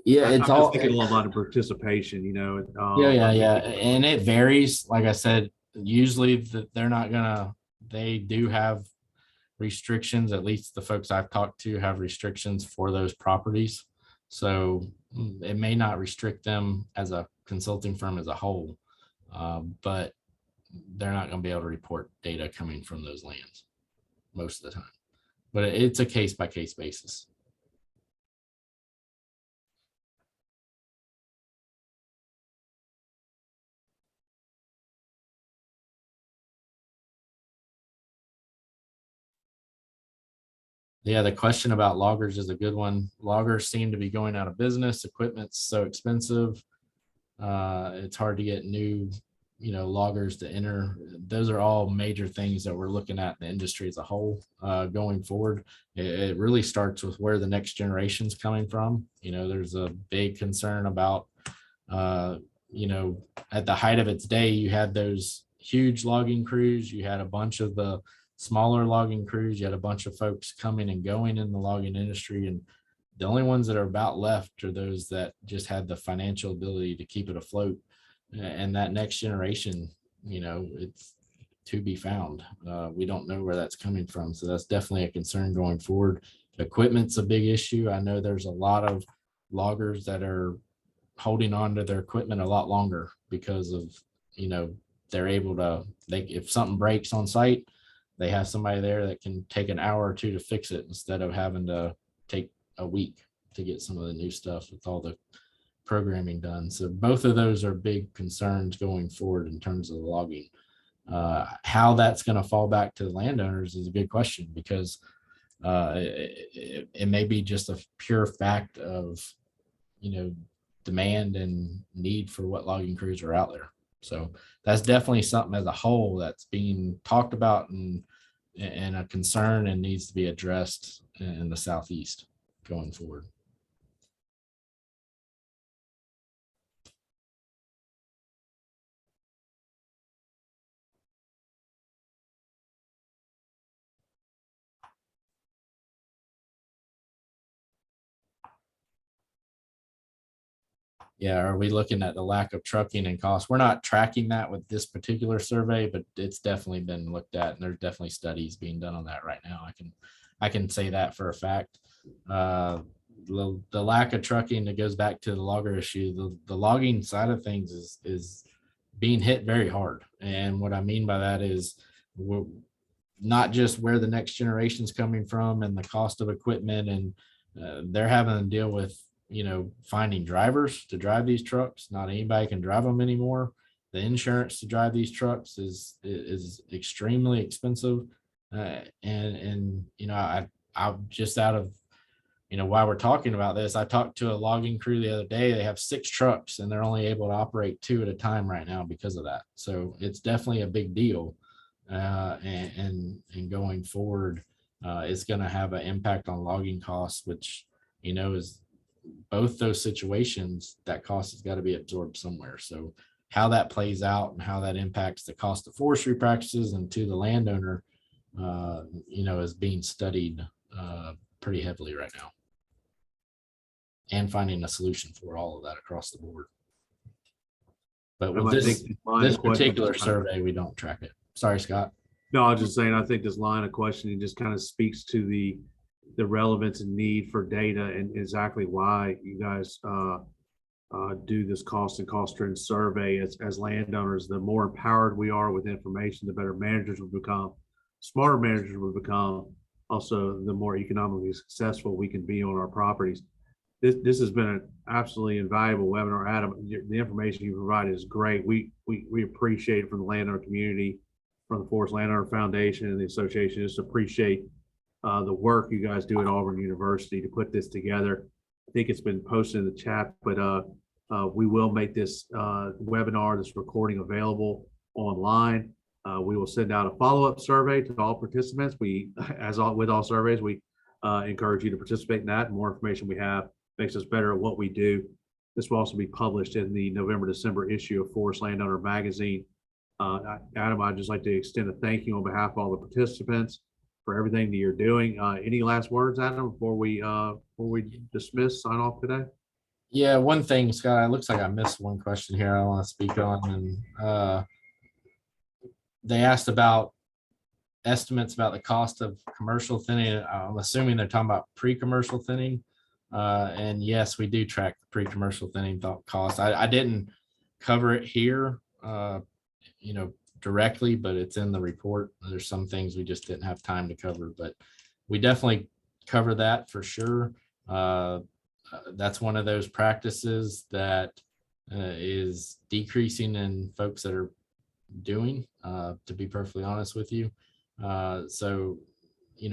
Yeah, I'm it's just all thinking a lot of participation, yeah, and it varies. Like I said, usually they're not gonna. They do have restrictions. At least the folks I've talked to have restrictions for those properties. So it may not restrict them as a consulting firm as a whole, but they're not going to be able to report data coming from those lands most of the time. But it's a case by case basis. Yeah, the question about loggers is a good one. Loggers seem to be going out of business. Equipment's so expensive. It's hard to get new, loggers to enter. Those are all major things that we're looking at in the industry as a whole going forward. It really starts with where the next generation's coming from. There's a big concern about, at the height of its day, you had those huge logging crews. You had a bunch of the smaller logging crews. You had a bunch of folks coming and going in the logging industry, and the only ones that are about left are those that just had the financial ability to keep it afloat. And that next generation, it's to be found. We don't know where that's coming from. So that's definitely a concern going forward. Equipment's a big issue. I know there's a lot of loggers that are holding on to their equipment a lot longer because of, they're able to, if something breaks on site, they have somebody there that can take an hour or two to fix it instead of having to take a week to get some of the new stuff with all the programming done. So both of those are big concerns going forward in terms of the logging. How that's going to fall back to the landowners is a good question, because it may be just a pure fact of, demand and need for what logging crews are out there. So that's definitely something as a whole that's being talked about and a concern, and needs to be addressed in the Southeast going forward. Yeah, are we looking at the lack of trucking and cost? We're not tracking that with this particular survey, but it's definitely been looked at, and there's definitely studies being done on that right now. I can say that for a fact. The lack of trucking, that goes back to the logger issue. The logging side of things is being hit very hard. And what I mean by that is, we're not just where the next generation is coming from and the cost of equipment, and they're having to deal with, finding drivers to drive these trucks. Not anybody can drive them anymore. The insurance to drive these trucks is extremely expensive. And I just out of, while we're talking about this, I talked to a logging crew the other day. They have 6 trucks and they're only able to operate 2 at a time right now because of that. So it's definitely a big deal. And going forward, it's going to have an impact on logging costs, which, is both those situations, that cost has got to be absorbed somewhere. So how that plays out and how that impacts the cost of forestry practices and to the landowner, is being studied pretty heavily right now, and finding a solution for all of that across the board. But with this particular survey, we don't track it. Sorry, Scott. No, I was just saying, I think this line of questioning just kind of speaks to the relevance and need for data, and exactly why you guys do this cost and cost trend survey. As landowners, the more empowered we are with information, the better managers will become, smarter managers will become. Also, the more economically successful we can be on our properties. This has been an absolutely invaluable webinar, Adam. The information you provided is great. We appreciate it from the landowner community, from the Forest Landowner Foundation and the association. Just appreciate the work you guys do at Auburn University to put this together. I think it's been posted in the chat, but we will make this webinar, this recording, available online. We will send out a follow-up survey to all participants. With all surveys, we encourage you to participate in that. The more information we have makes us better at what we do. This will also be published in the November-December issue of Forest Landowner Magazine. Adam, I'd just like to extend a thank you on behalf of all the participants for everything that you're doing. Any last words, Adam, before we dismiss, sign off today? Yeah, one thing, Scott, it looks like I missed one question here I want to speak on. And they asked about estimates about the cost of commercial thinning. I'm assuming they're talking about pre-commercial thinning. And yes, we do track the pre-commercial thinning cost. I didn't cover it here, directly, but it's in the report. There's some things we just didn't have time to cover, but we definitely cover that for sure. That's one of those practices that is decreasing in folks that are doing, to be perfectly honest with you. So,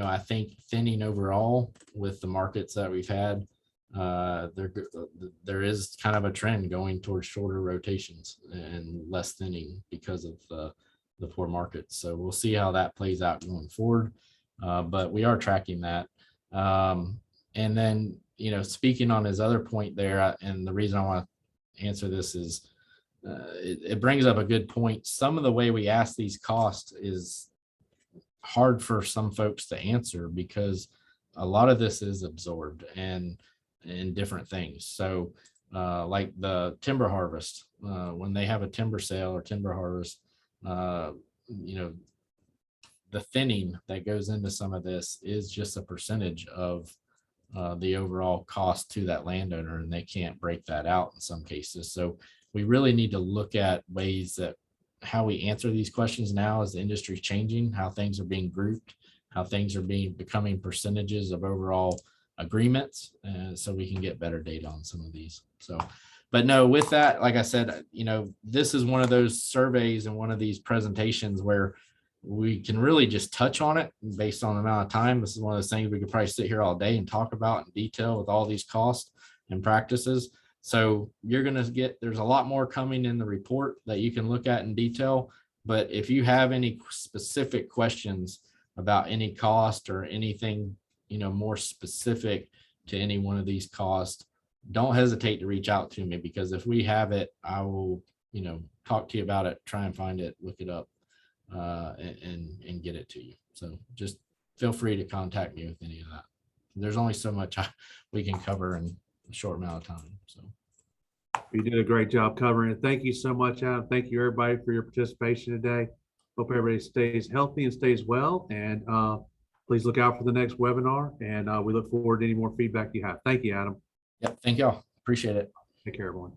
I think thinning overall with the markets that we've had, there is kind of a trend going towards shorter rotations and less thinning because of the poor markets. So we'll see how that plays out going forward. But we are tracking that. And then, speaking on his other point there, and the reason I want to answer this is it brings up a good point. Some of the way we ask these costs is hard for some folks to answer, because a lot of this is absorbed and different things. So like the timber harvest, when they have a timber sale or timber harvest, the thinning that goes into some of this is just a percentage of the overall cost to that landowner, and they can't break that out in some cases. So we really need to look at ways that how we answer these questions now as the industry is changing, how things are being grouped, how things are becoming percentages of overall agreements, so we can get better data on some of these. So, but no, with that, like I said, this is one of those surveys and one of these presentations where we can really just touch on it based on the amount of time. This is one of those things we could probably sit here all day and talk about in detail with all these costs and practices. So you're going to there's a lot more coming in the report that you can look at in detail. But if you have any specific questions about any cost or anything, more specific to any one of these costs, don't hesitate to reach out to me, because if we have it, I will, talk to you about it, try and find it, look it up, and get it to you. So just feel free to contact me with any of that. There's only so much we can cover in a short amount of time. So You did a great job covering it. Thank you so much, Adam. Thank you, everybody, for your participation today. Hope everybody stays healthy and stays well. And please look out for the next webinar. And we look forward to any more feedback you have. Thank you, Adam. yeah, thank y'all. Appreciate it. Take care, everyone.